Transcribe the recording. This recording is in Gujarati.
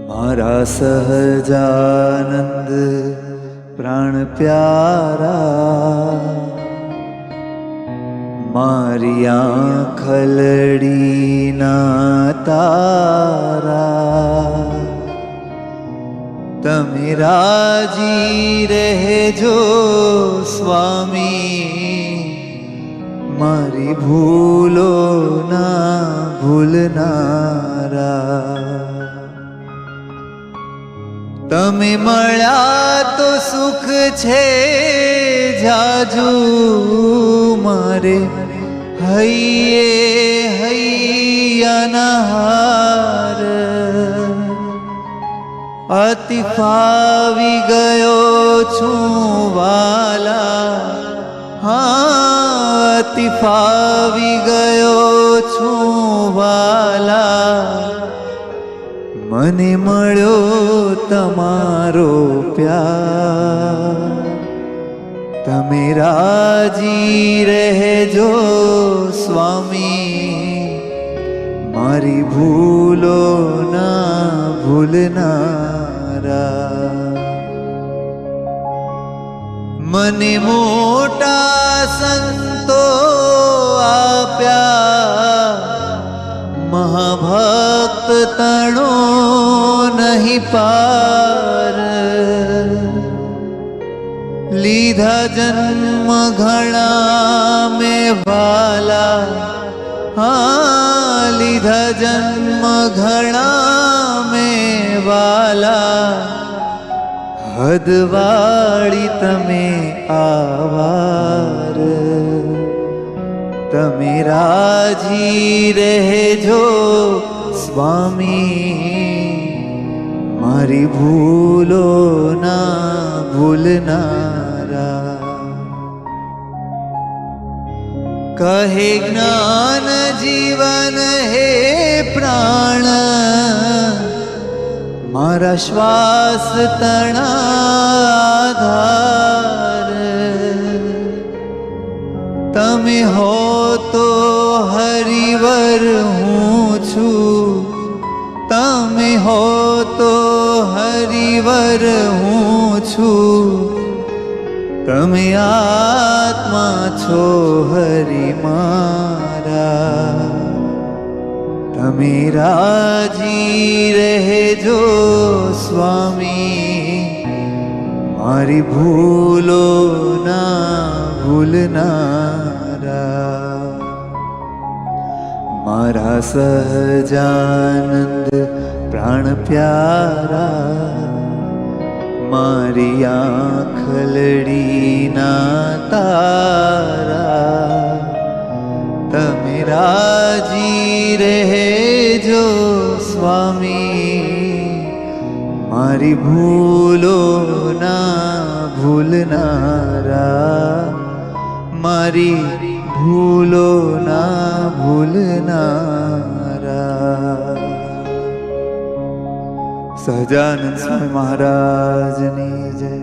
મારા સહજાનંદ પ્રાણ પ્યારા, મારી આંખલડીના તારા, તમે રાજી રહેજો સ્વામી, મારી ભૂલો ના ભૂલનારા. તમે મળ્યા તો સુખ છે જાજુ, મારે હૈયે હૈયાના હાર. અતિ ફાવી ગયો છું વાલા, હા અતિ ફાવી ગયો છું વાલા, મને મળ્યો તમારો પ્યાર. તમે રાજી રહેજો સ્વામી, મારી ભૂલો ના ભૂલનારા. મને મોટા સંતો આપ્યા, મહાભક્ત તણો નહીં પાર. લીધા જન્મ ઘણા મેં વાલા, હા લીધા જન્મ ઘણા મેં વાલા, હદવાળી તમે આવાર. તમે રાજી રહેજો સ્વામી, મારી ભૂલો ના ભૂલનારા. કહે જ્ઞાન જીવન હે પ્રાણ, મારા શ્વાસ તણાધાર. તમે હો તો હરિવર હું છું, તમે હો તો હરિવર હું છું. તમે આત્મા છો હરિ મારા. તમે રાજી રહેજો સ્વામી, મારી ભૂલો ના ભૂલનારા. મારા સહજાનંદ પ્રાણ પ્યારા, મારી આંખલડીના તારા. તમે રાજી રહેજો સ્વામી, મારી ભૂલો ના ભૂલનારા. મારી ભૂલો ના ભૂલનારા. સહજાનંદ સ્વામી મહારાજની જય.